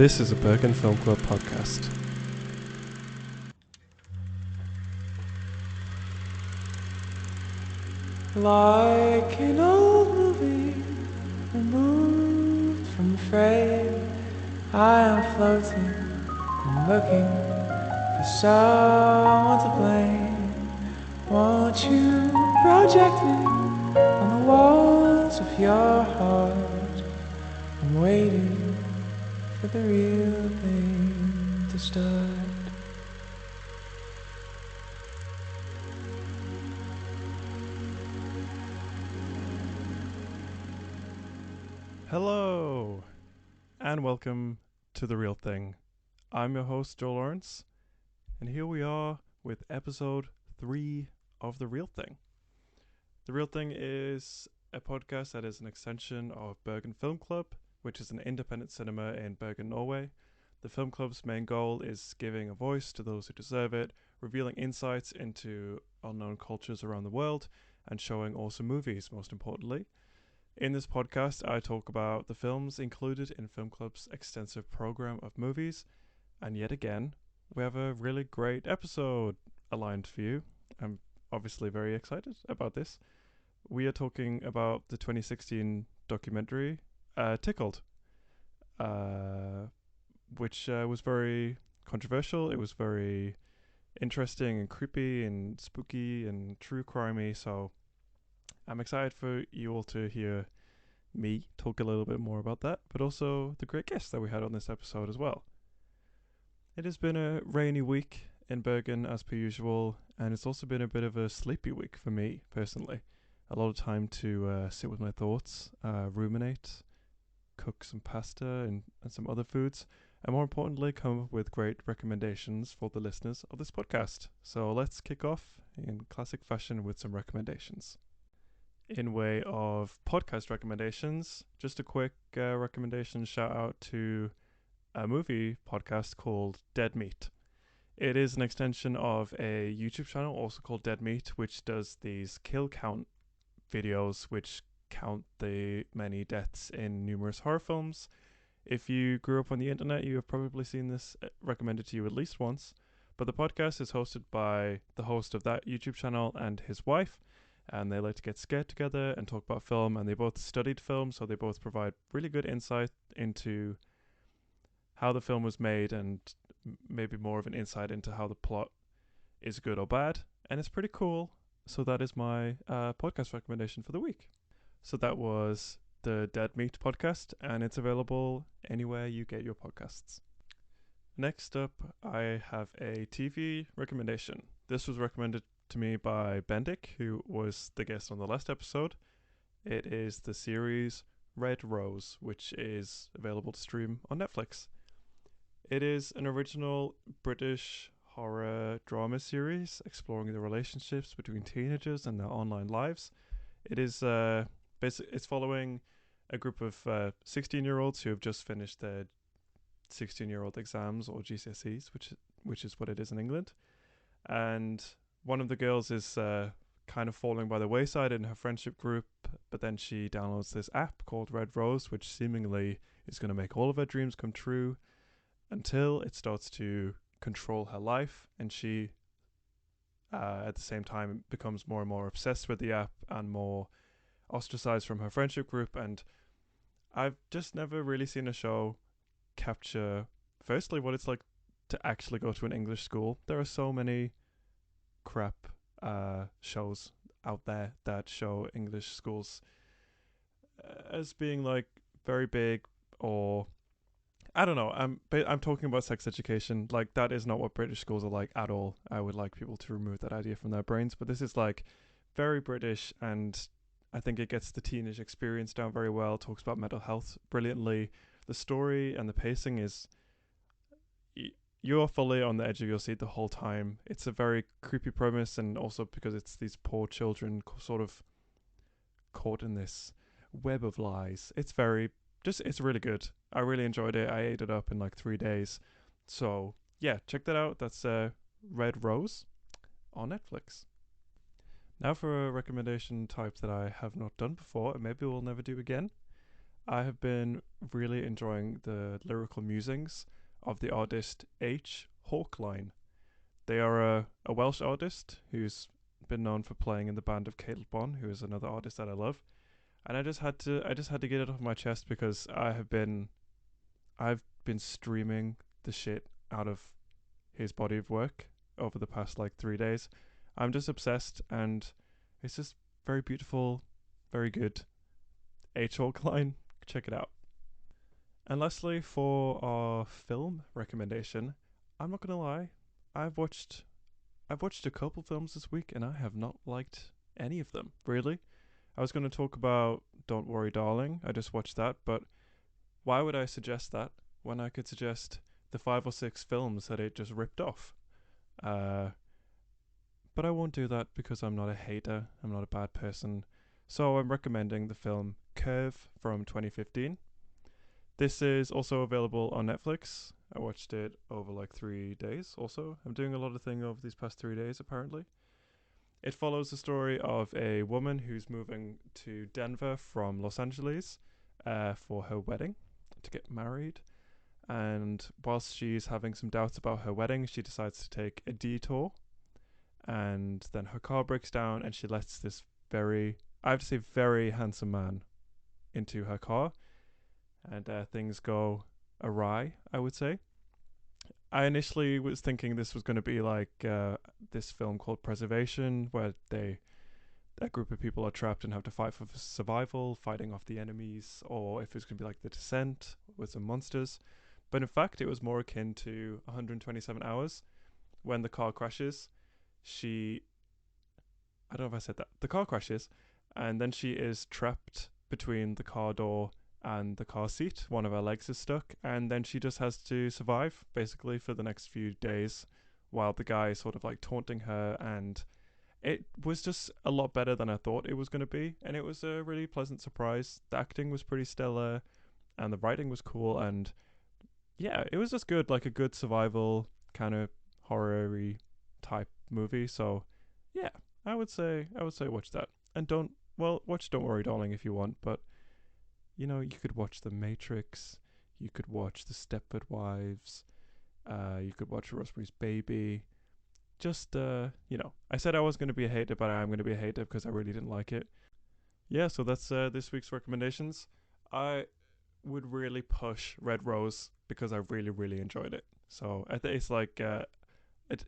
This is a Bergen Film Club podcast. Like an old movie removed from the frame, I am floating and looking for someone to blame. Won't you project me on the walls of your heart? I'm waiting for the real thing to start. Hello, and welcome to The Real Thing. I'm your host, Joel Lawrence, and here we are with episode 3 of The Real Thing. The Real Thing is a podcast that is an extension of Bergen Film Club, which is an independent cinema in Bergen, Norway. The film club's main goal is giving a voice to those who deserve it, revealing insights into unknown cultures around the world, and showing awesome movies, most importantly. In this podcast, I talk about the films included in Film Club's extensive program of movies, and yet again, we have a really great episode aligned for you. I'm obviously very excited about this. We are talking about the 2016 documentary, Tickled, which was very controversial. It was very interesting and creepy and spooky and true crimey, so I'm excited for you all to hear me talk a little bit more about that, but also the great guests that we had on this episode as well. It has been a rainy week in Bergen as per usual, and it's also been a bit of a sleepy week for me personally. A lot of time to sit with my thoughts, ruminate, cook some pasta and some other foods, and more importantly, come up with great recommendations for the listeners of this podcast. So let's kick off in classic fashion with some recommendations. In way of podcast recommendations, just a quick recommendation shout out to a movie podcast called Dead Meat. It is an extension of a YouTube channel also called Dead Meat, which does these kill count videos which count the many deaths in numerous horror films. If you grew up on the internet, you have probably seen this recommended to you at least once, but the podcast is hosted by the host of that YouTube channel and his wife, and they like to get scared together and talk about film, and they both studied film, so they both provide really good insight into how the film was made and maybe more of an insight into how the plot is good or bad, and it's pretty cool. So that is my podcast recommendation for the week. So that was the Dead Meat podcast, and it's available anywhere you get your podcasts. Next up, I have a TV recommendation. This was recommended to me by Bendik, who was the guest on the last episode. It is the series Red Rose, which is available to stream on Netflix. It is an original British horror drama series exploring the relationships between teenagers and their online lives. It is it's following a group of 16-year-olds who have just finished their 16-year-old exams, or GCSEs, which is what it is in England. And one of the girls is kind of falling by the wayside in her friendship group, but then she downloads this app called Red Rose, which seemingly is going to make all of her dreams come true, until it starts to control her life, and she at the same time becomes more and more obsessed with the app and more ostracized from her friendship group. And I've just never really seen a show capture firstly what it's like to actually go to an English school. There are so many crap shows out there that show English schools as being like very big, or I don't know. I'm talking about sex education. Like, that is not what British schools are like at all. I would like people to remove that idea from their brains. But this is like very British, and I think it gets the teenage experience down very well. Talks about mental health brilliantly. The story and the pacing is you're fully on the edge of your seat the whole time. It's a very creepy premise, and also because it's these poor children sort of caught in this web of lies. It's really good. I really enjoyed it. I ate it up in like 3 days. So yeah, check that out. That's Red Rose on Netflix. Now for a recommendation type that I have not done before, and maybe will never do again. I have been really enjoying the lyrical musings of the artist H. Hawkline. They are a Welsh artist who's been known for playing in the band of Tickled, who is another artist that I love. And I just had to get it off my chest because I've been streaming the shit out of his body of work over the past like 3 days. I'm just obsessed, and it's just very beautiful, very good. H. Hawkline, check it out. And lastly, for our film recommendation, I'm not gonna lie, I've watched I've watched a couple films this week, and I have not liked any of them really. I was going to talk about Don't Worry, Darling. I just watched that, but why would I suggest that when I could suggest the 5 or 6 films that it just ripped off? Uh, but I won't do that because I'm not a hater. I'm not a bad person. So I'm recommending the film Curve from 2015. This is also available on Netflix. I watched it over like 3 days. Also, I'm doing a lot of things over these past 3 days. Apparently, it follows the story of a woman who's moving to Denver from Los Angeles for her wedding to get married. And whilst she's having some doubts about her wedding, she decides to take a detour. And then her car breaks down, and she lets this I have to say, very handsome man into her car. And things go awry, I would say. I initially was thinking this was going to be like this film called Preservation, where a group of people are trapped and have to fight for survival, fighting off the enemies, or if it's going to be like The Descent with some monsters. But in fact, it was more akin to 127 Hours. When the car crashes, she. I don't know if I said that. The car crashes, and then she is trapped between the car door and the car seat. One of her legs is stuck, and then she just has to survive basically for the next few days while the guy is sort of like taunting her. And it was just a lot better than I thought it was going to be, and it was a really pleasant surprise. The acting was pretty stellar, and the writing was cool, and yeah, it was just good, like a good survival kind of horror-y type movie. So yeah, I would say watch that, and watch Don't Worry, Darling if you want, but you could watch The Matrix, you could watch The Stepford Wives, you could watch Rosemary's Baby. Just I said I was going to be a hater, but I am going to be a hater because I really didn't like it. Yeah, so that's this week's recommendations. I would really push Red Rose because I really really enjoyed it. So I think it's like a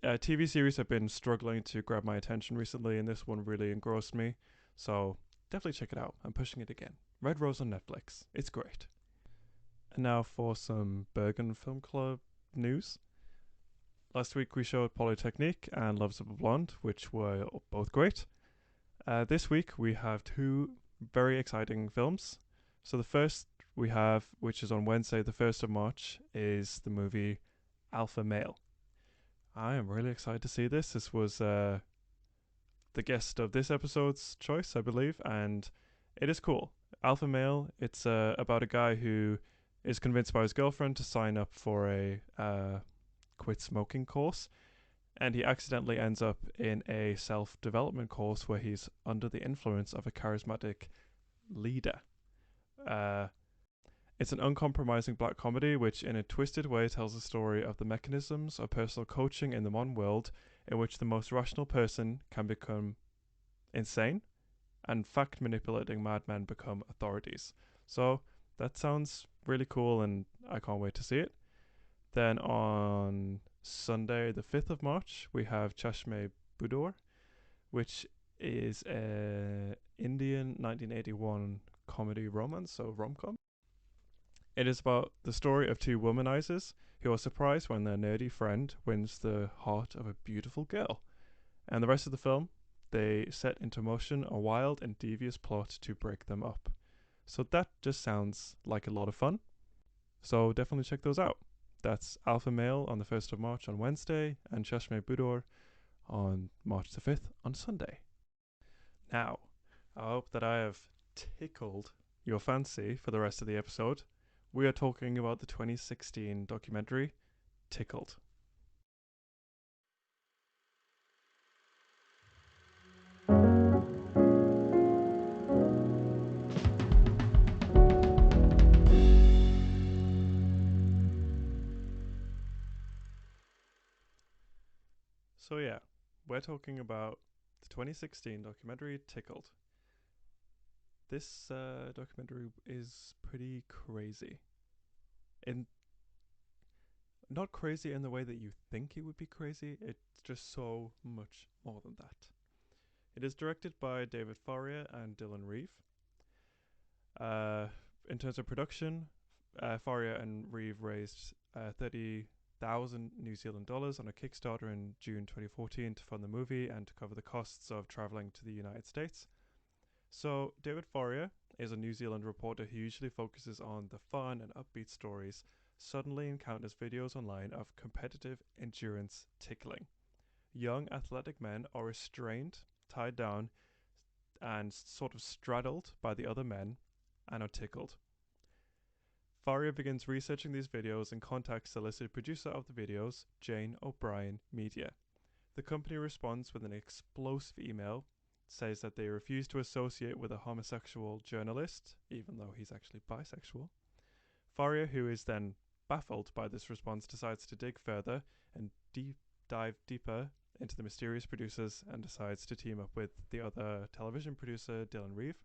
TV series have been struggling to grab my attention recently, and this one really engrossed me. So definitely check it out. I'm pushing it again. Red Rose on Netflix. It's great. And now for some Bergen Film Club news. Last week we showed Polytechnique and Loves of a Blonde, which were both great. This week we have 2 very exciting films. So the first we have, which is on Wednesday, the 1st of March, is the movie Alpha Male. I am really excited to see this. This was the guest of this episode's choice, I believe, and it is cool. Alpha Male, it's about a guy who is convinced by his girlfriend to sign up for a quit smoking course, and he accidentally ends up in a self development course where he's under the influence of a charismatic leader. Uh, it's an uncompromising black comedy which, in a twisted way, tells the story of the mechanisms of personal coaching in the modern world, in which the most rational person can become insane and fact manipulating madmen become authorities. So that sounds really cool, and I can't wait to see it. Then on Sunday, the 5th of March, we have Chashme Budur, which is a Indian 1981 comedy romance, so rom-com. It is about the story of 2 womanizers who are surprised when their nerdy friend wins the heart of a beautiful girl. And the rest of the film, they set into motion a wild and devious plot to break them up. So that just sounds like a lot of fun. So definitely check those out. That's Alpha Male on the 1st of March on Wednesday, and Chashme Budur on March the 5th on Sunday. Now, I hope that I have tickled your fancy for the rest of the episode. We are talking about the 2016 documentary Tickled. So yeah, we're talking about the 2016 documentary Tickled. This documentary is pretty crazy. In not crazy in the way that you think it would be crazy. It's just so much more than that. It is directed by David Farrier and Dylan Reeve. Uh, in terms of production, Farrier and Reeve raised 30,000 New Zealand dollars on a Kickstarter in June 2014 to fund the movie and to cover the costs of traveling to the United States. So, David Farrier is a New Zealand reporter who usually focuses on the fun and upbeat stories, suddenly encounters videos online of competitive endurance tickling. Young athletic men are restrained, tied down, and sort of straddled by the other men and are tickled. Farrier begins researching these videos and contacts the listed producer of the videos, Jane O'Brien Media. The company responds with an explosive email, says that they refuse to associate with a homosexual journalist, even though he's actually bisexual. Farrier, who is then baffled by this response, decides to dig further and dive deeper into the mysterious producers and decides to team up with the other television producer, Dylan Reeve.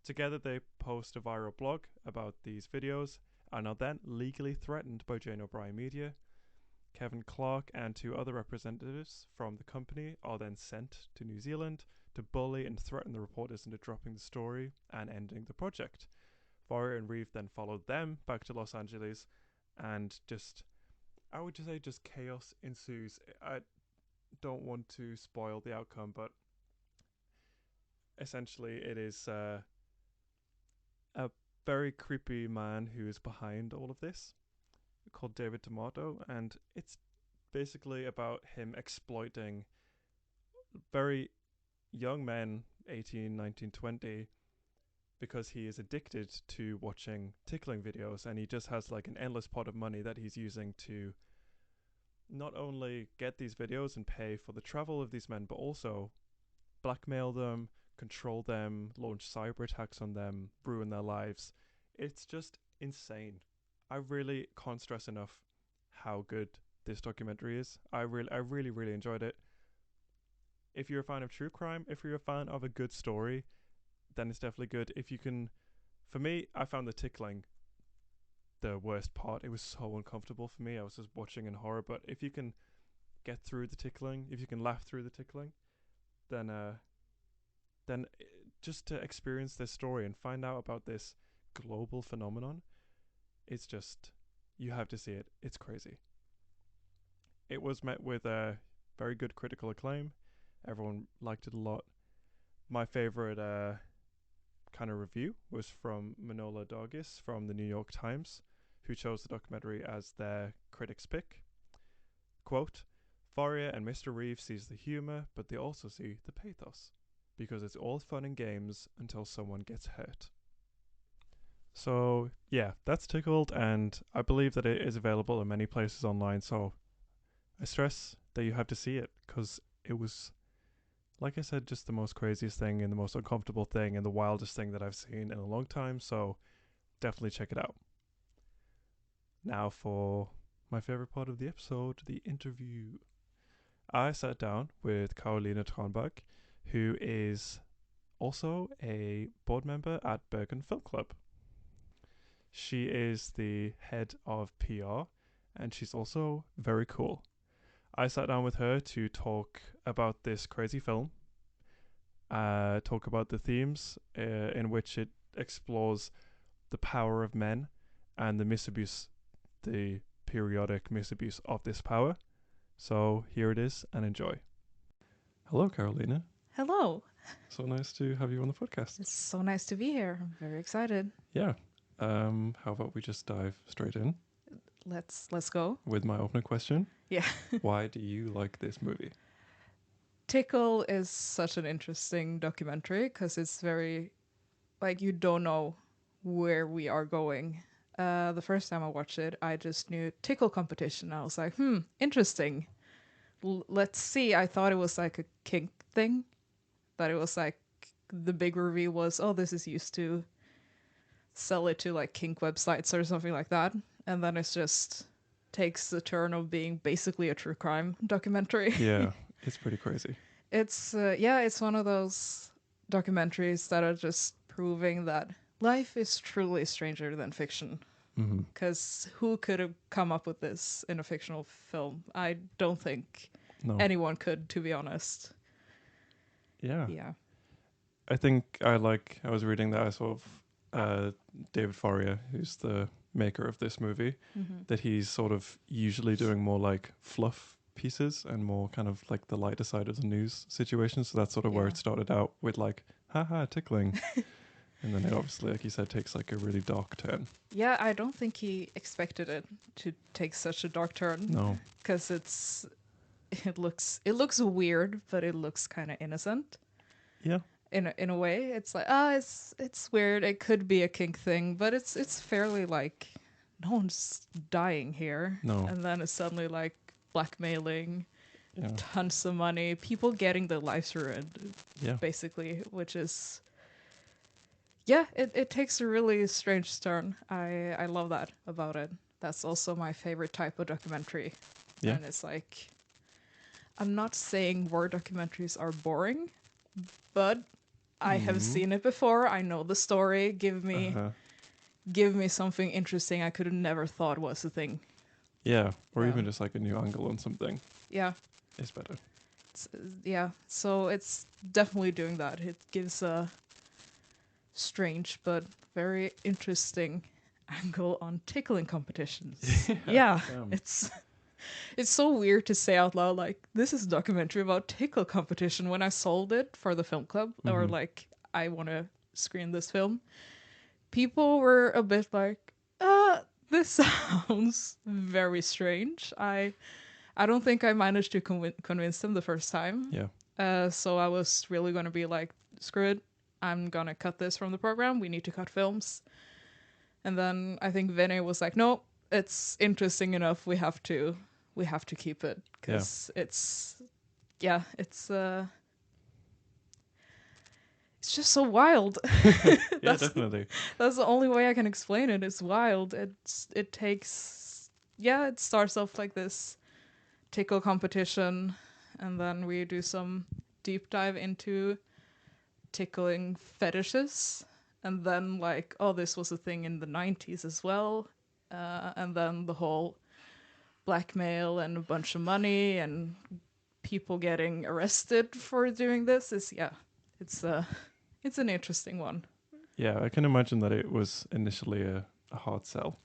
Together, they post a viral blog about these videos and are then legally threatened by Jane O'Brien Media. Kevin Clark and two other representatives from the company are then sent to New Zealand to bully and threaten the reporters into dropping the story and ending the project. Farrier and Reeve then followed them back to Los Angeles, and I would just say, just chaos ensues. I don't want to spoil the outcome, but essentially, it is a very creepy man who is behind all of this, called David Tomato, and it's basically about him exploiting very young men, 18, 19, 20, because he is addicted to watching tickling videos, and he just has like an endless pot of money that he's using to not only get these videos and pay for the travel of these men, but also blackmail them, control them, launch cyber attacks on them, ruin their lives. It's just insane. I really can't stress enough how good this documentary is. I really enjoyed it. If you're a fan of true crime, if you're a fan of a good story, then it's definitely good. If you can, for me, I found the tickling the worst part. It was so uncomfortable for me. I was just watching in horror. But if you can get through the tickling, if you can laugh through the tickling, then then just to experience this story and find out about this global phenomenon, it's just, you have to see it. It's crazy. It was met with a very good critical acclaim. Everyone liked it a lot. My favorite kind of review was from Manola Dargis from the New York Times, who chose the documentary as their critic's pick. Quote, Farrier and Mr. Reeve sees the humour, but they also see the pathos, because it's all fun and games until someone gets hurt. So yeah, that's Tickled, and I believe that it is available in many places online, so I stress that you have to see it, because it was, like I said, just the most craziest thing and the most uncomfortable thing and the wildest thing that I've seen in a long time, so definitely check it out. Now for my favorite part of the episode, the interview. I sat down with Carolina Tranberg, who is also a board member at Bergen Film Club. She is the head of PR, and she's also very cool. I sat down with her to talk about this crazy film, talk about the themes in which it explores the power of men and the misabuse, the periodic misabuse of this power. So here it is, and enjoy. Hello, Carolina. Hello. So nice to have you on the podcast. It's so nice to be here. I'm very excited. Yeah. How about we just dive straight in Let's go. with my opening question? Yeah. Why do you like this movie? Tickle is such an interesting documentary because it's very, like, you don't know where we are going. The first time I watched it, I just knew tickle competition. I was like, interesting. Let's see. I thought it was like a kink thing. That it was like the big reveal was, oh, this is used to sell it to like kink websites or something like that. And then it's just takes the turn of being basically a true crime documentary. Yeah, It's pretty crazy. It's yeah, it's one of those documentaries that are just proving that life is truly stranger than fiction. Hmm. Because who could have come up with this in a fictional film? I don't think No. anyone could, to be honest. Yeah. Yeah. I think I was reading that I saw of David Farrier, who's the maker of this movie, Mm-hmm. that he's sort of usually doing more like fluff pieces and more kind of like the lighter side of the news situation. So that's sort of where Yeah. it started out with like, haha, tickling. And then it obviously, like you said, takes like a really dark turn. Yeah, I don't think he expected it to take such a dark turn. No. Because it looks weird, but it looks kind of innocent. Yeah. In a way, it's like it's weird. It could be a kink thing, but it's fairly like no one's dying here. No. And then it's suddenly like blackmailing, Yeah. tons of money, people getting their lives ruined, Yeah. basically, which is yeah, it takes a really strange turn. I love that about it. That's also my favorite type of documentary. Yeah. And it's like I'm not saying war documentaries are boring, but I have seen it before. I know the story. Give me something interesting I could have never thought was a thing. Yeah. Or Yeah. even just like a new angle on something Yeah. is better. Yeah. So it's definitely doing that. It gives a strange but very interesting angle on tickling competitions. Yeah. Damn. It's so weird to say out loud, like, this is a documentary about tickle competition when I sold it for the film club, or like, I want to screen this film. People were a bit like, this sounds very strange. I don't think I managed to convince them the first time. Yeah. So I was really going to be like, screw it. I'm going to cut this from the program. We need to cut films. And then I think Vinny was like, no, it's interesting enough. We have to keep it because it's just so wild. Yeah, definitely. That's the only way I can explain it. It's wild. It takes it starts off like this tickle competition, and then we do some deep dive into tickling fetishes, and then like, oh, this was a thing in the 90s as well, and then the whole blackmail and a bunch of money and people getting arrested for doing this is it's an interesting one. Yeah, I can imagine that it was initially a hard sell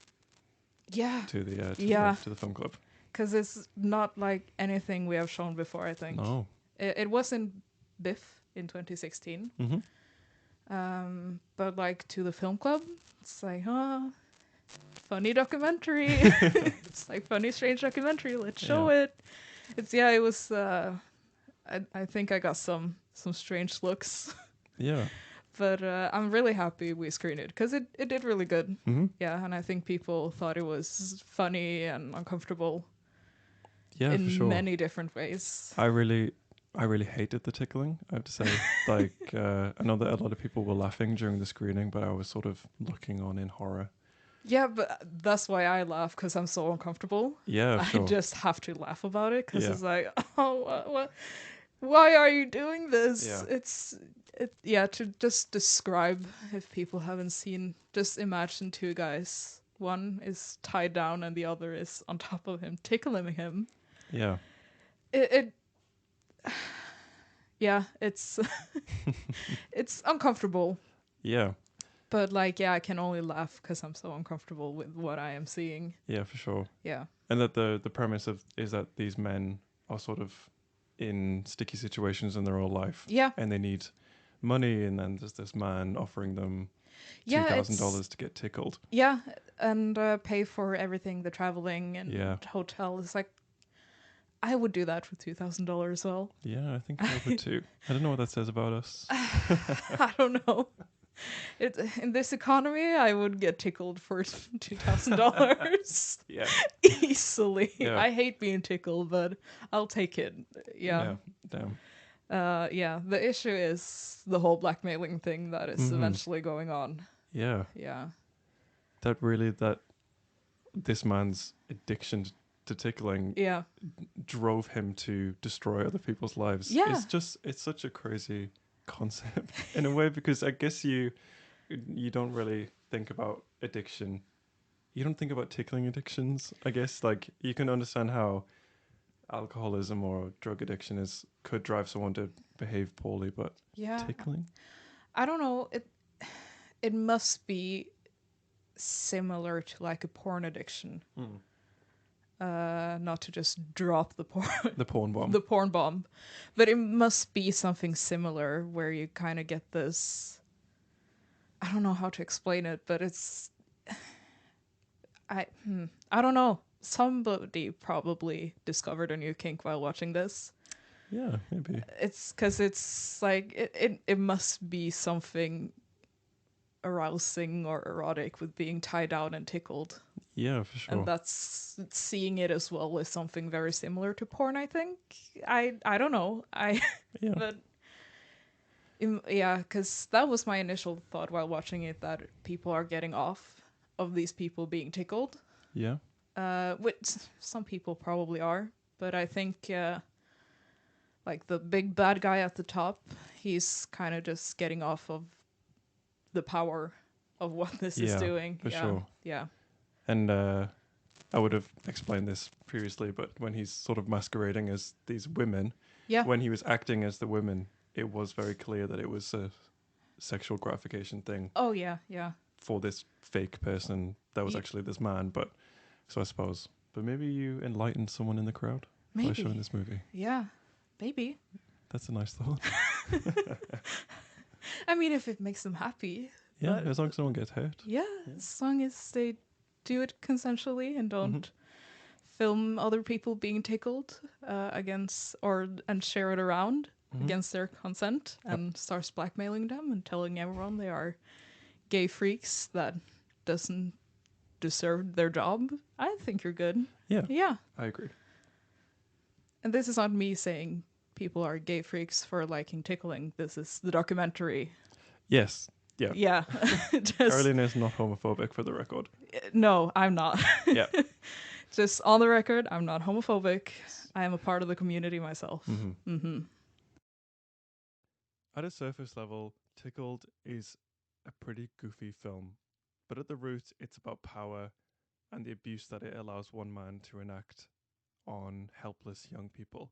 Yeah, to the to the film club. because it's not like anything we have shown before. I think No. it was in Biff in 2016, but like to the film club, it's like funny documentary. It's like funny strange documentary. Let's show it. It was. I think I got some strange looks. Yeah. But I'm really happy we screened it because it did really good. Mm-hmm. Yeah, and I think people thought it was funny and uncomfortable Yeah, in for sure. many different ways. I really hated the tickling, I have to say. Like, I know that a lot of people were laughing during the screening, but I was sort of looking on in horror. Yeah, but that's why I laugh, because I'm so uncomfortable. Yeah, I sure. just have to laugh about it because it's like, oh, what? Why are you doing this? Yeah. To just describe, if people haven't seen, just imagine two guys. One is tied down and the other is on top of him, tickling him. Yeah. It's it's uncomfortable. Yeah. But like, I can only laugh because I'm so uncomfortable with what I am seeing. Yeah, for sure. Yeah. And that the premise is that these men are sort of in sticky situations in their whole life. Yeah. And they need money, and then there's this man offering them $2,000 to get tickled. Yeah, and pay for everything, the traveling and hotel. It's like, I would do that for $2,000 as well. Yeah, I think I would too. I don't know what that says about us. I don't know. In this economy, I would get tickled for $2,000. Yeah. Easily. Yeah. I hate being tickled, but I'll take it. Yeah. Damn. The issue is the whole blackmailing thing that is eventually going on. Yeah. Yeah. That this man's addiction to tickling Yeah. drove him to destroy other people's lives. Yeah. It's such a crazy concept in a way, because I guess you don't really think about addiction. You don't think about tickling addictions. I guess like you can understand how alcoholism or drug addiction could drive someone to behave poorly, but Yeah. tickling? I don't know. It must be similar to like a porn addiction. Not to just drop the porn The porn bomb. the porn bomb, but it must be something similar where you kind of get this. I don't know how to explain it, but it's I don't know. Somebody probably discovered a new kink while watching this. Yeah, maybe. It's because it's like it must be something arousing or erotic with being tied down and tickled. Yeah, for sure. And that's seeing it as well as something very similar to porn, I think. I don't know. Yeah. But yeah, because that was my initial thought while watching it, that people are getting off of these people being tickled. Yeah. Which some people probably are, but I think like the big bad guy at the top, he's kind of just getting off of the power of what this is Yeah, doing. for Yeah, sure. yeah, And I would have explained this previously, but when he's sort of masquerading as these women, yeah. when he was acting as the women, it was very clear that it was a sexual gratification thing Oh yeah, yeah. for this fake person that was Ye- actually this man. But so I suppose, but maybe you enlightened someone in the crowd by showing Maybe. this movie. Yeah, maybe. That's a nice thought. I mean, if it makes them happy. Yeah, But as long as no one gets hurt. yeah, as long as they do it consensually and don't Mhm. film other people being tickled against or and share it around Mhm. against their consent Yep. and starts blackmailing them and telling everyone they are gay freaks that doesn't deserve their job. I think you're good. Yeah, Yeah. I agree. And this is not me saying people are gay freaks for liking tickling. This is the documentary. Yes. Yeah. Yeah. Just, Caroline is not homophobic, for the record. no, I'm not. Yeah. Just on the record, I'm not homophobic. I am a part of the community myself. Mm-hmm. At a surface level, Tickled is a pretty goofy film, but at the root, it's about power and the abuse that it allows one man to enact on helpless young people.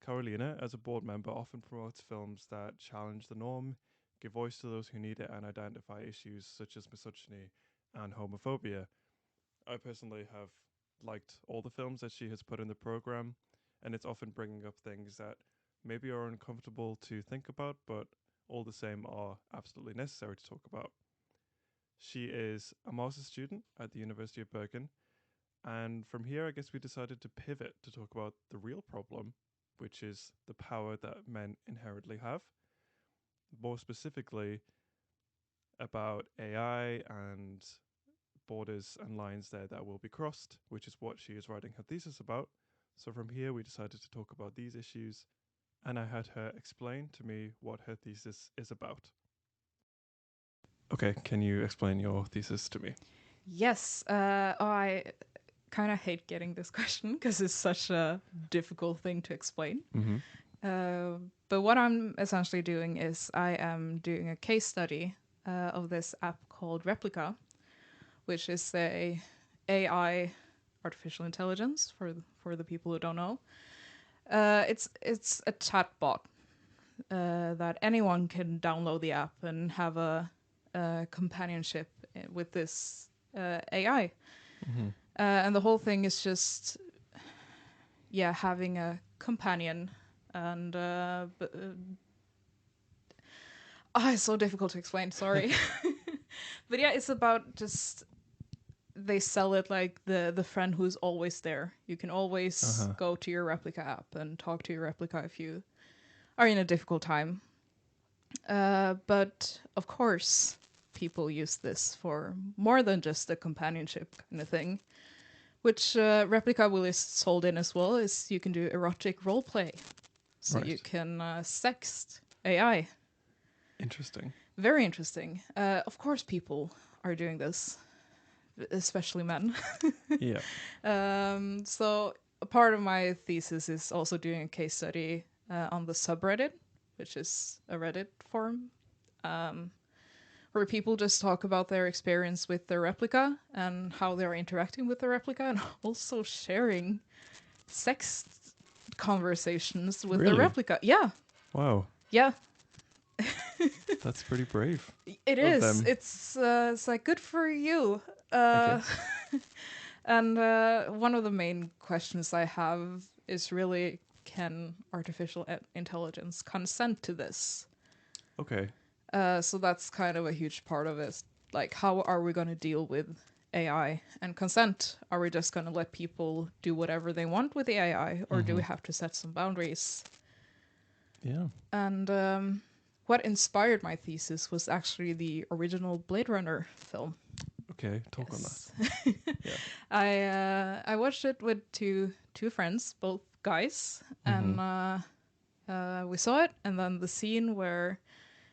Carolina, as a board member, often promotes films that challenge the norm, give voice to those who need it, and identify issues such as misogyny and homophobia. I personally have liked all the films that she has put in the program, and it's often bringing up things that maybe are uncomfortable to think about, but all the same are absolutely necessary to talk about. She is a master's student at the University of Bergen, and from here, I guess we decided to pivot to talk about the real problem, which is the power that men inherently have. More specifically, about AI and borders and lines there that will be crossed, which is what she is writing her thesis about. So from here, we decided to talk about these issues, and I had her explain to me what her thesis is about. Okay, can you explain your thesis to me? Yes. I kind of hate getting this question because it's such a difficult thing to explain. Mm-hmm. But what I'm essentially doing is I am doing a case study of this app called Replica, which is a AI, artificial intelligence for the people who don't know. It's a chatbot that anyone can download the app and have a companionship with this AI. Mm-hmm. And the whole thing is just, yeah, having a companion. And it's so difficult to explain. Sorry, but yeah, it's about just they sell it like the friend who's always there. You can always go to your Replica app and talk to your Replica if you are in a difficult time. But of course, people use this for more than just a companionship kind of thing. Which Replica will is sold in as well is you can do erotic roleplay. So Right. you can sext AI. Interesting. Very interesting. Of course, people are doing this especially men. Yeah. So a part of my thesis is also doing a case study on the subreddit, which is a Reddit forum, where people just talk about their experience with their replica and how they're interacting with the replica, and also sharing sex conversations with the Really? replica. Yeah, Wow. yeah, That's pretty brave it of is. them, It's like good for you. I Uh, guess. and one of the main questions I have is really, can artificial intelligence consent to this? Okay. So that's kind of a huge part of it. Like, how are we going to deal with AI and consent? Are we just going to let people do whatever they want with the AI, or do we have to set some boundaries? Yeah. And what inspired my thesis was actually the original Blade Runner film. Okay. Talk on Yes. that. Yeah. I watched it with two friends, both guys, and we saw it. And then the scene where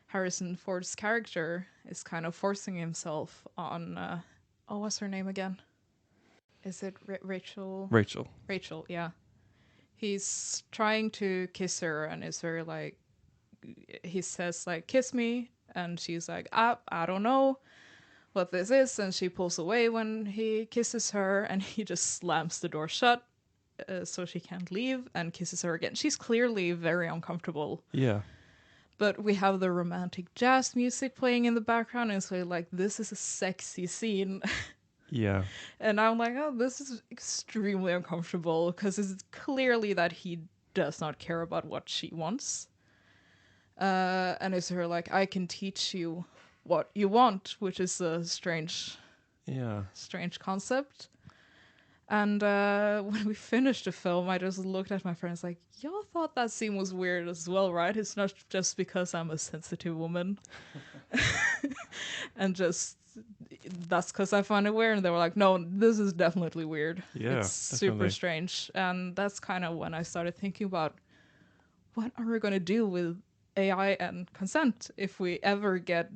Harrison Ford's character is kind of forcing himself on, oh, what's her name again? Is it Rachel? Rachel. Rachel, yeah. He's trying to kiss her and is very like, he says like, kiss me. And she's like, I don't know what this is. And she pulls away when he kisses her, and he just slams the door shut so she can't leave, and kisses her again. She's clearly very uncomfortable. Yeah. But we have the romantic jazz music playing in the background, and so like, this is a sexy scene. Yeah. And I'm like, oh, this is extremely uncomfortable, because it's clearly that he does not care about what she wants. And it's her like, I can teach you what you want, which is a strange Yeah. concept. And when we finished the film, I just looked at my friends like, y'all thought that scene was weird as well, right? It's not just because I'm a sensitive woman. And just, that's because I find it weird. And they were like, no, this is definitely weird. Yeah. It's super Definitely. strange. And that's kind of when I started thinking about, what are we going to do with AI and consent if we ever get...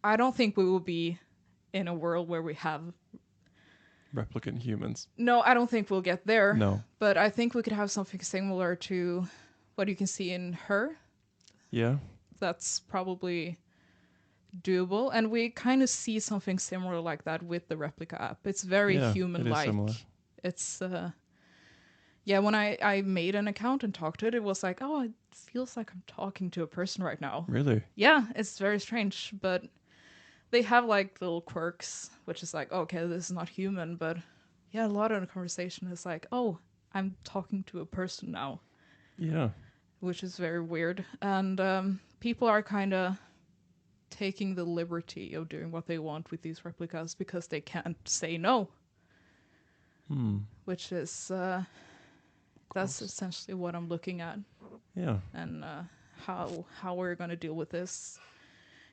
I don't think we will be in a world where we have... Replicant humans. No, I don't think we'll get there. No. But I think we could have something similar to what you can see in Her. Yeah. That's probably doable. And we kind of see something similar like that with the Replica app. It's very Yeah, it is human-like. similar. It's... yeah, when I made an account and talked to it, it was like, oh, it feels like I'm talking to a person right now. Really? Yeah, it's very strange, but they have like little quirks, which is like, okay, this is not human, but yeah, a lot of the conversation is like, oh, I'm talking to a person now, Yeah. which is very weird. And people are kind of taking the liberty of doing what they want with these replicas because they can't say no, which is that's essentially what I'm looking at, Yeah. and how we're going to deal with this.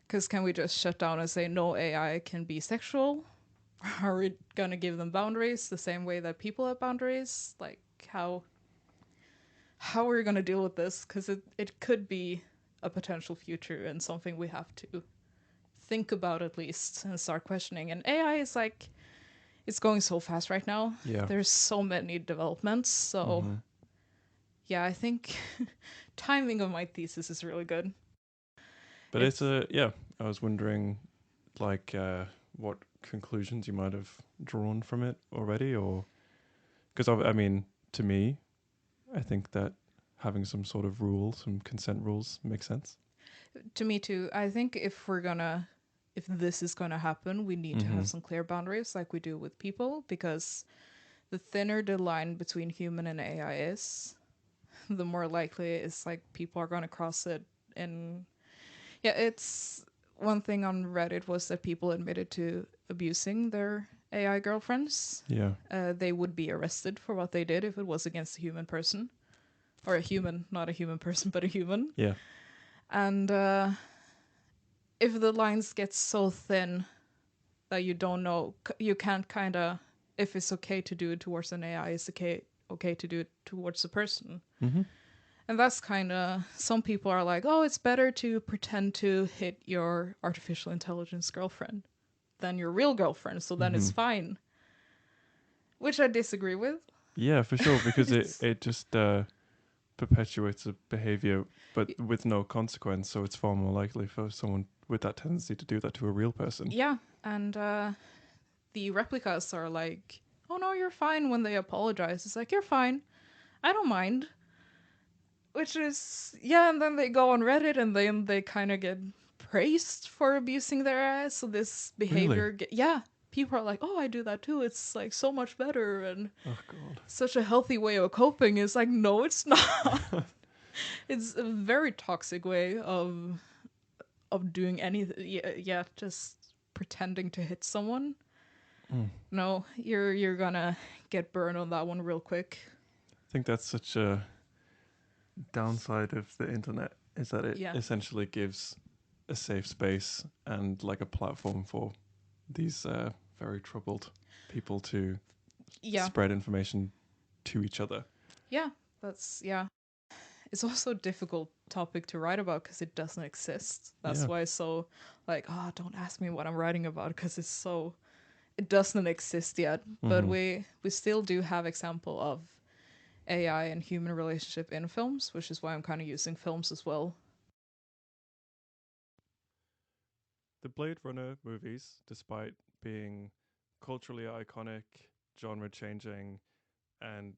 Because can we just shut down and say no AI can be sexual? Are we going to give them boundaries the same way that people have boundaries? Like, how are we going to deal with this? Because it could be a potential future and something we have to think about at least and start questioning. And AI is like, it's going so fast right now. Yeah. There's so many developments. So yeah, I think timing of my thesis is really good. But it's a, yeah, I was wondering, like, what conclusions you might have drawn from it already, or, because I mean, to me, I think that having some sort of rules, some consent rules, makes sense. To me too. I think if this is gonna happen, we need to have some clear boundaries, like we do with people, because the thinner the line between human and AI is, the more likely it's like people are gonna cross it. And yeah, it's one thing on Reddit was that people admitted to abusing their AI girlfriends. Yeah. They would be arrested for what they did if it was against a human person. Or a human, not a human person, but a human. Yeah. And if the lines get so thin that you don't know, you can't kind of, if it's okay to do it towards an AI, it's okay to do it towards a person. And that's kind of, some people are like, oh, it's better to pretend to hit your artificial intelligence girlfriend. than your real girlfriend, so then it's fine. Which I disagree with. Yeah, for sure, because It's- it just perpetuates a behavior, but with no consequence. So it's far more likely for someone with that tendency to do that to a real person. Yeah, and the replicas are like, "Oh no, you're fine." When they apologize, it's like, "You're fine. I don't mind." Which is, yeah, and then they go on Reddit and then they kind of get praised for abusing their ass. So this Really? behavior, yeah, people are like, "Oh, I do that too. It's like so much better and Oh God. such a healthy way of coping." It's like, no, it's not. It's a very toxic way of doing anything. Yeah, yeah, just pretending to hit someone. Mm. No, you're gonna get burned on that one real quick. I think that's such a downside of the internet, is that it Yeah, essentially gives a safe space and like a platform for these very troubled people to yeah, spread information to each other. yeah. That's yeah. It's also a difficult topic to write about because it doesn't exist. That's Yeah. why it's so like, oh, don't ask me what I'm writing about because it's so it doesn't exist yet. But we still do have example of AI and human relationship in films, which is why I'm kind of using films as well. The Blade Runner movies, despite being culturally iconic, genre changing, and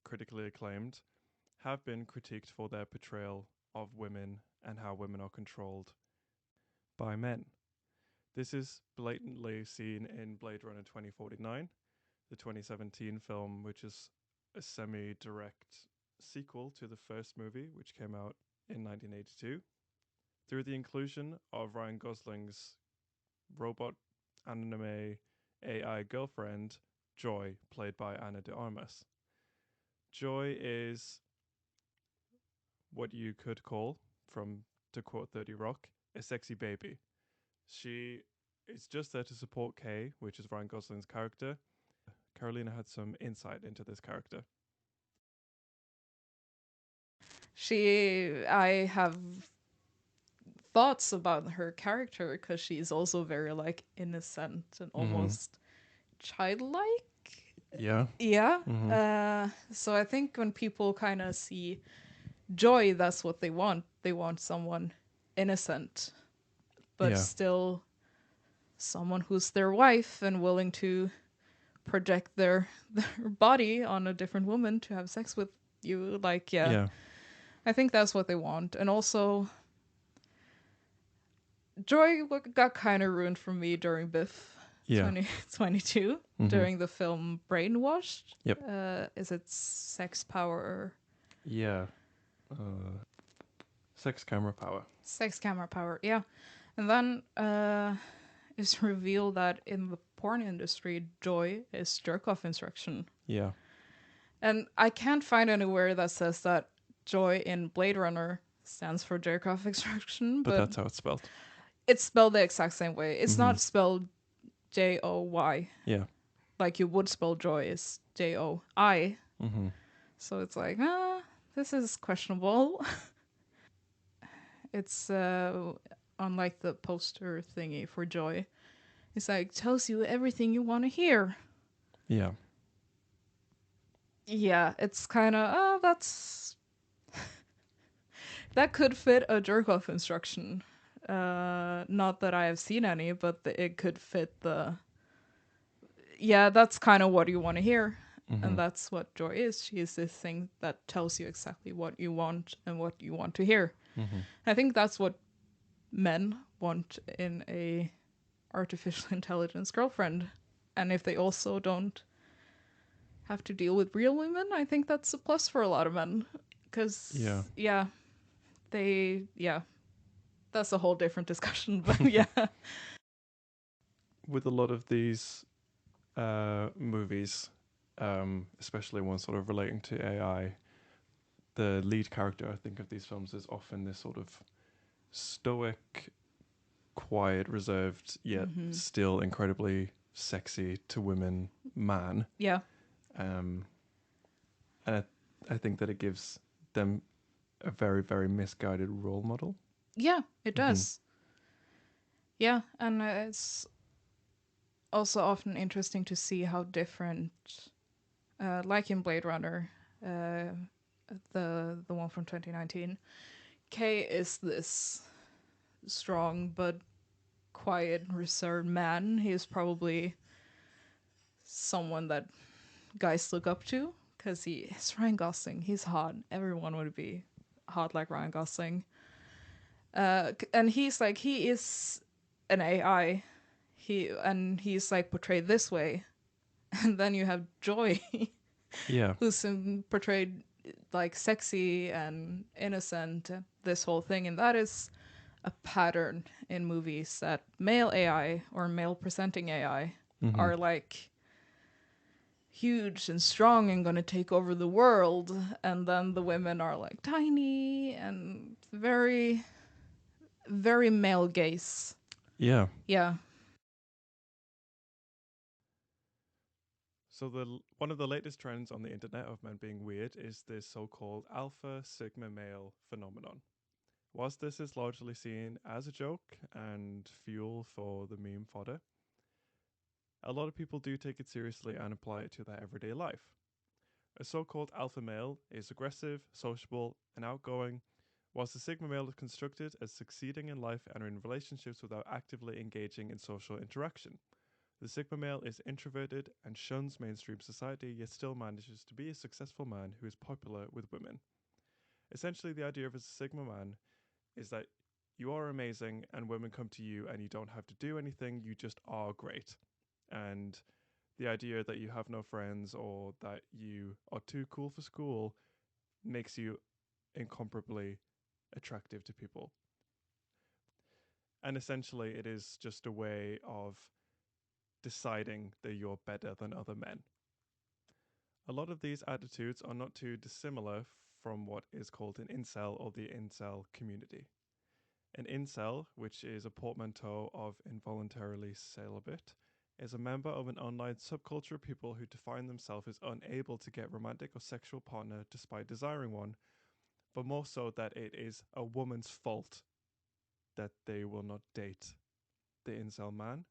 critically acclaimed, have been critiqued for their portrayal of women and how women are controlled by men. This is blatantly seen in Blade Runner 2049, the 2017 film, which is a semi direct sequel to the first movie, which came out in 1982. Through the inclusion of Ryan Gosling's robot anime AI girlfriend, Joy, played by Anna de Armas. Joy is what you could call, from to quote 30 Rock, a sexy baby. She is just there to support Kay, which is Ryan Gosling's character. Carolina had some insight into this character. I have thoughts about her character because she's also very like innocent and almost childlike. Yeah. Yeah. So I think when people kind of see Joy, that's what they want. They want someone innocent, but Yeah. still someone who's their wife and willing to project their body on a different woman to have sex with you. Like, yeah, Yeah. I think that's what they want. And also, Joy got kind of ruined for me during Biff Yeah. 2022 during the film Brainwashed. Yep. Is it Sex Power? Yeah. Sex camera power. Sex Camera Power, yeah. And then it's revealed that in the porn industry, Joy is jerk off instruction. Yeah. And I can't find anywhere that says that Joy in Blade Runner stands for jerk off instruction, But but that's how it's spelled. it's spelled the exact same way. It's not spelled Joy Yeah. like you would spell joy, is Joi. So it's like, this is questionable. It's unlike the poster thingy for Joy. It's like tells you everything you want to hear. Yeah. Yeah, it's kind of that's that could fit a jerk off instruction. Not that I have seen any, but it could fit the. Yeah, that's kind of what you want to hear, and that's what joy is. She is this thing that tells you exactly what you want and what you want to hear. I think that's what men want in a artificial intelligence girlfriend, and if they also don't have to deal with real women, I think that's a plus for a lot of men. Because yeah, that's a whole different discussion. But yeah, With a lot of these movies, especially ones sort of relating to AI, the lead character, I think, of these films is often this sort of stoic, quiet, reserved, yet still incredibly sexy to women man. yeah, And I think that it gives them a very, very misguided role model. yeah, it does. Yeah, and it's also often interesting to see how different, like in Blade Runner, uh, the one from 2019, K is this strong but quiet, reserved man. He is probably someone that guys look up to because he is Ryan Gosling. He's hot. Everyone would be hot like Ryan Gosling. And he is an AI. He's like portrayed this way, and then you have Joy, Yeah. who's portrayed like sexy and innocent. This whole thing, and that is a pattern in movies that male AI or male presenting AI Mm-hmm. are like huge and strong and gonna take over the world, and then the women are like tiny and very, very male gaze. Yeah. Yeah. So one of the latest trends on the internet of men being weird is this so-called alpha sigma male phenomenon. Whilst this is largely seen as a joke and fuel for the meme fodder, a lot of people do take it seriously and apply it to their everyday life. A so-called alpha male is aggressive, sociable, and outgoing, whilst the sigma male is constructed as succeeding in life and in relationships without actively engaging in social interaction. The sigma male is introverted and shuns mainstream society, yet still manages to be a successful man who is popular with women. Essentially, the idea of a sigma man is that you are amazing and women come to you and you don't have to do anything, you just are great. And the idea that you have no friends or that you are too cool for school makes you incomparably attractive to people. And essentially, it is just a way of deciding that you're better than other men. A lot of these attitudes are not too dissimilar from what is called an incel or the incel community. An incel, which is a portmanteau of involuntarily celibate, is a member of an online subculture of people who define themselves as unable to get romantic or sexual partner despite desiring one, but more so that it is a woman's fault that they will not date the incel man,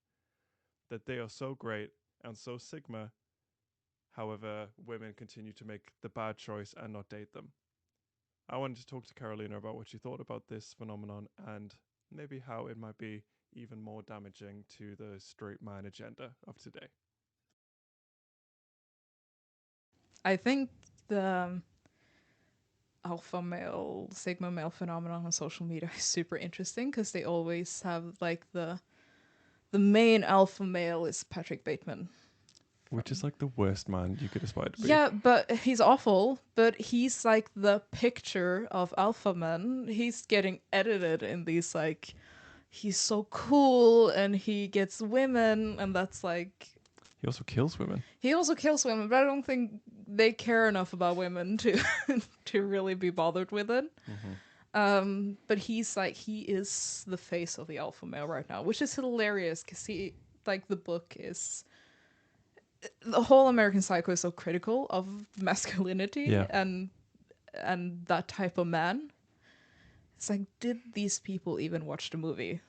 that they are so great and so sigma. However, women continue to make the bad choice and not date them. I wanted to talk to Carolina about what she thought about this phenomenon and maybe how it might be even more damaging to the straight man agenda of today. I think the alpha male, sigma male phenomenon on social media is super interesting because they always have like the main alpha male is Patrick Bateman. Which is like the worst man you could aspire to be. Yeah, but he's awful. But he's like the picture of alpha men. He's getting edited in these like, he's so cool and he gets women, and that's like, He also kills women. he also kills women. But I don't think they care enough about women to to really be bothered with it. But he's like, he is the face of the alpha male right now, which is hilarious because he, like, the book is, the whole American Psycho is so critical of masculinity Yeah. and that type of man. It's like, did these people even watch the movie?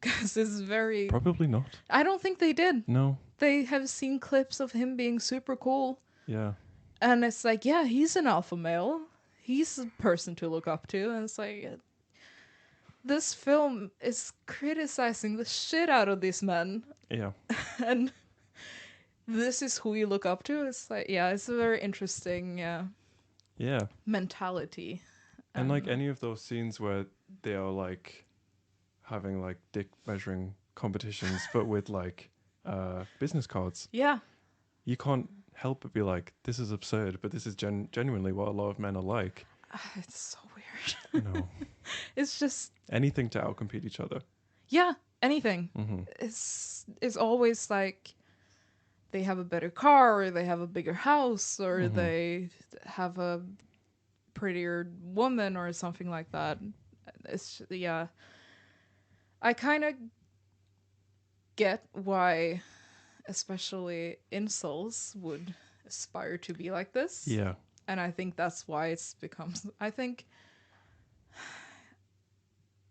Because it's very. Probably not. I don't think they did. No. They have seen clips of him being super cool, Yeah. and it's like, yeah, he's an alpha male. He's a person to look up to, and it's like, this film is criticizing the shit out of these men, Yeah. and this is who you look up to. It's like, yeah, it's a very interesting Yeah. mentality. And like any of those scenes where they are like having like dick measuring competitions, but with like business cards, Yeah, you can't help but be like, this is absurd, but this is genuinely what a lot of men are like. it's so weird. You know, It's just, anything to outcompete each other. yeah, anything. Mm-hmm. It's always like they have a better car, or they have a bigger house, or they have a prettier woman or something like that. It's, yeah. I kind of get why especially incels would aspire to be like this. Yeah. And I think that's why it's become, I think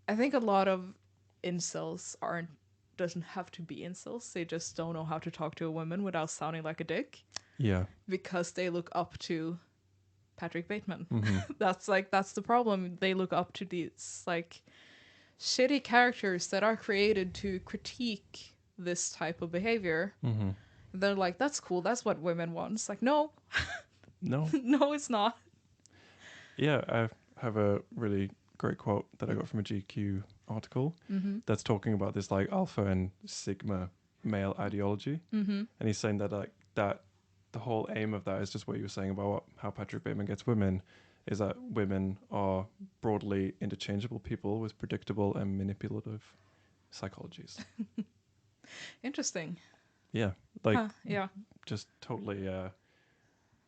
a lot of incels aren't doesn't have to be incels. They just don't know how to talk to a woman without sounding like a dick Yeah. because they look up to Patrick Bateman. Mm-hmm. That's the problem. They look up to these like shitty characters that are created to critique this type of behavior. Mm-hmm. They're like, that's cool. That's what women want. It's like, no, No. no, it's not. Yeah, I have a really great quote that I got from a GQ article that's talking about this like alpha and sigma male ideology. Mm-hmm. And he's saying that like that the whole aim of that is just what you were saying about how Patrick Bateman gets women, is that women are broadly interchangeable people with predictable and manipulative psychologies. Interesting. Yeah, like Yeah. just totally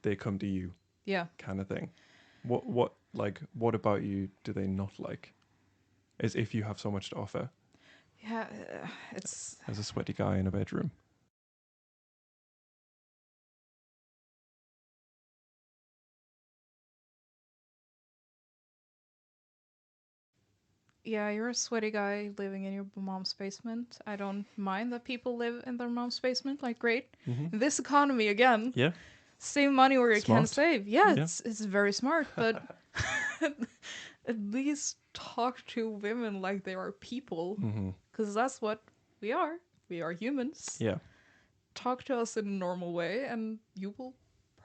they come to you Yeah. kind of thing. What about you do they not like? As if you have so much to offer Yeah. It's as a sweaty guy in a bedroom. yeah, you're a sweaty guy living in your mom's basement. I don't mind that people live in their mom's basement. Like, great. Mm-hmm. In this economy, again, Yeah, save money where you can Smart. save. Yeah, Yeah. it's very smart, but at least talk to women like they are people, mm-hmm. because that's what we are. We are humans. Yeah, Talk to us in a normal way, and you will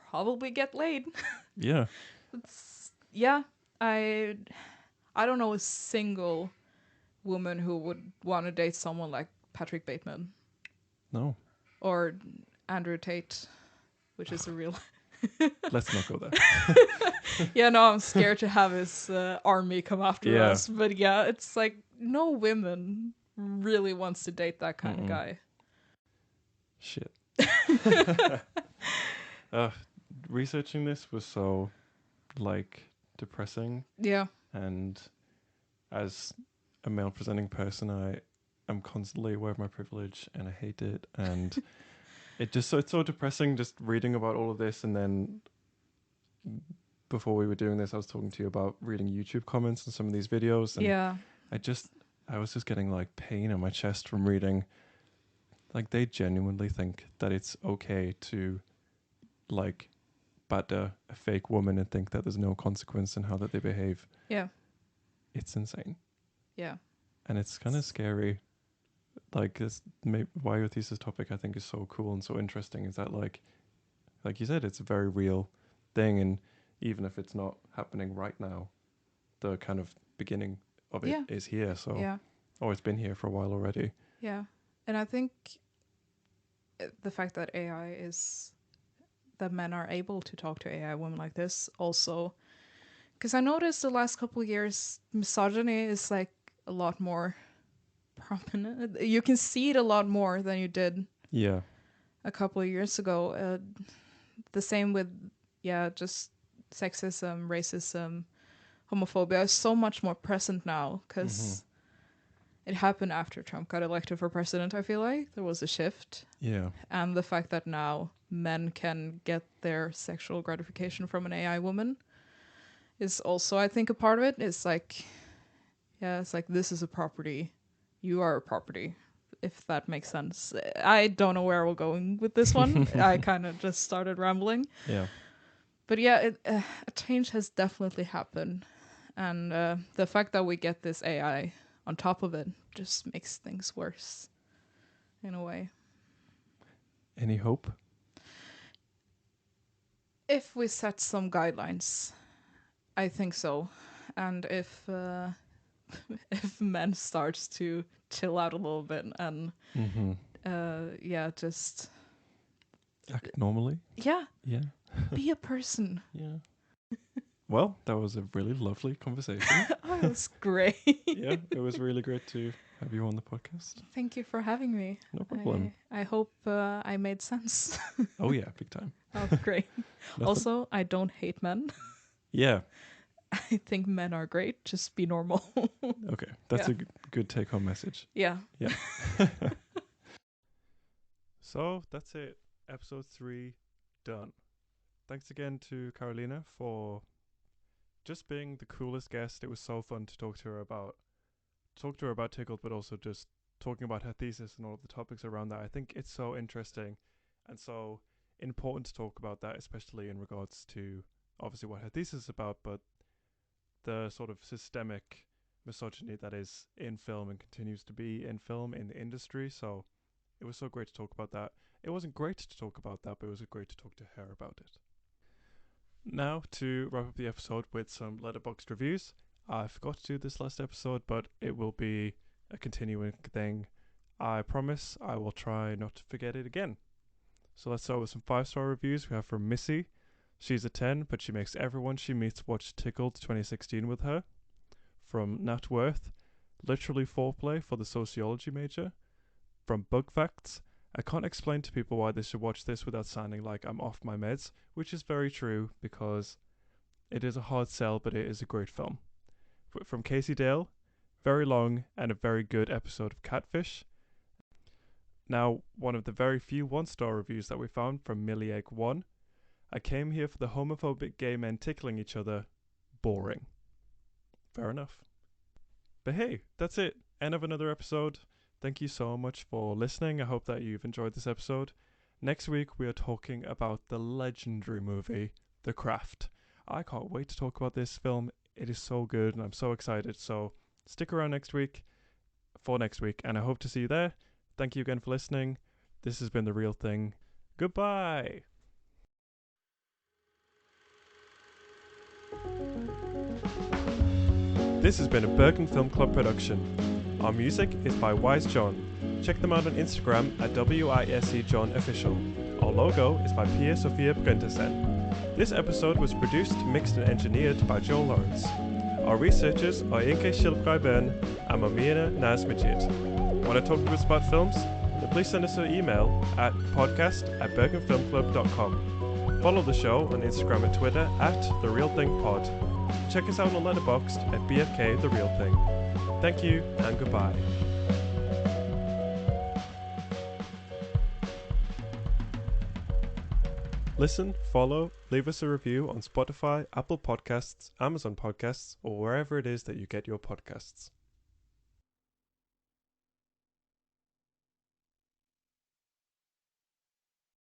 probably get laid. yeah. Yeah, I don't know a single woman who would want to date someone like Patrick Bateman No, or Andrew Tate, which is a real. let's not go there. Yeah, no, I'm scared to have his army come after Yeah. us. But yeah, it's like no women really wants to date that kind of guy. Shit. Researching this was so like depressing, Yeah, and as a male presenting person, I am constantly aware of my privilege and I hate it, and it's so depressing just reading about all of this. And then before we were doing this, I was talking to you about reading YouTube comments on some of these videos, and yeah, I was just getting like pain in my chest from reading. Like they genuinely think that it's okay to like batter a fake woman and think that there's no consequence in how that they behave. yeah, It's insane. yeah, And it's kind of scary. Like this, why your thesis topic I think is so cool and so interesting is that like you said, it's a very real thing, and even if it's not happening right now, the kind of beginning of it is here. So, yeah, it's been here for a while already. yeah. And I think the fact that that men are able to talk to AI women like this also, because I noticed the last couple of years misogyny is like a lot more prominent. You can see it a lot more than you did Yeah. a couple of years ago. The same with just sexism, racism, homophobia is so much more present now because it happened after Trump got elected for president. I feel like there was a shift. Yeah. And the fact that now men can get their sexual gratification from an AI woman is also, I think, a part of it. It's like, it's like, this is a property. You are a property, if that makes sense. I don't know where we're going with this one. I kind of just started rambling. Yeah. But yeah, a change has definitely happened. And the fact that we get this AI on top of it just makes things worse, in a way. Any hope? If we set some guidelines, I think so. And if if men starts to chill out a little bit and just act normally. Yeah. Be a person. Yeah. Well, that was a really lovely conversation. Oh, it was great. Yeah, it was really great to have you on the podcast. Thank you for having me. No problem. I hope I made sense. Oh yeah, big time. Oh, great. Also, I don't hate men. Yeah. I think men are great. Just be normal. Okay, that's a good take-home message. Yeah. Yeah. So that's it. Episode 3 done. Thanks again to Carolina for just being the coolest guest. It was so fun to talk to her about Tickled, but also just talking about her thesis and all of the topics around that. I think it's so interesting and so important to talk about that, especially in regards to obviously what her thesis is about, but the sort of systemic misogyny that is in film and continues to be in film in the industry. So it was so great to talk about that. It wasn't great to talk about that, but it was great to talk to her about it. Now, to wrap up the episode with some letterboxd reviews. I forgot to do this last episode, but it will be a continuing thing. I promise I will try not to forget it again. So let's start with some 5-star reviews. We have from Missy. She's a 10, but she makes everyone she meets watch Tickled 2016 with her. From Nat Worth. Literally foreplay for the sociology major. From Bug Facts. I can't explain to people why they should watch this without sounding like I'm off my meds, which is very true because it is a hard sell, but it is a great film. From Casey Dale, very long and a very good episode of Catfish. Now, one of the very few 1-star reviews that we found from Millie Egg 1. I came here for the homophobic gay men tickling each other. Boring. Fair enough. But hey, that's it. End of another episode. Thank you so much for listening. I hope that you've enjoyed this episode. Next week, we are talking about the legendary movie, The Craft. I can't wait to talk about this film. It is so good and I'm so excited. So stick around next week for next week and I hope to see you there. Thank you again for listening. This has been The Real Thing. Goodbye. This has been a Bergen Film Club production. Our music is by Wise John. Check them out on Instagram at WISEJohnOfficial. Our logo is by Pia Sofia Brentersen. This episode was produced, mixed and engineered by Joel Lawrence. Our researchers are Inke Shilprai-Bern and Mamina Nazmajid. Want to talk to us about films? Then please send us an email at podcast@bergenfilmclub.com. Follow the show on Instagram and Twitter at TheRealThingPod. Check us out on Letterboxd at BFK The Real Thing. Thank you and goodbye. Listen, follow, leave us a review on Spotify, Apple Podcasts, Amazon Podcasts, or wherever it is that you get your podcasts.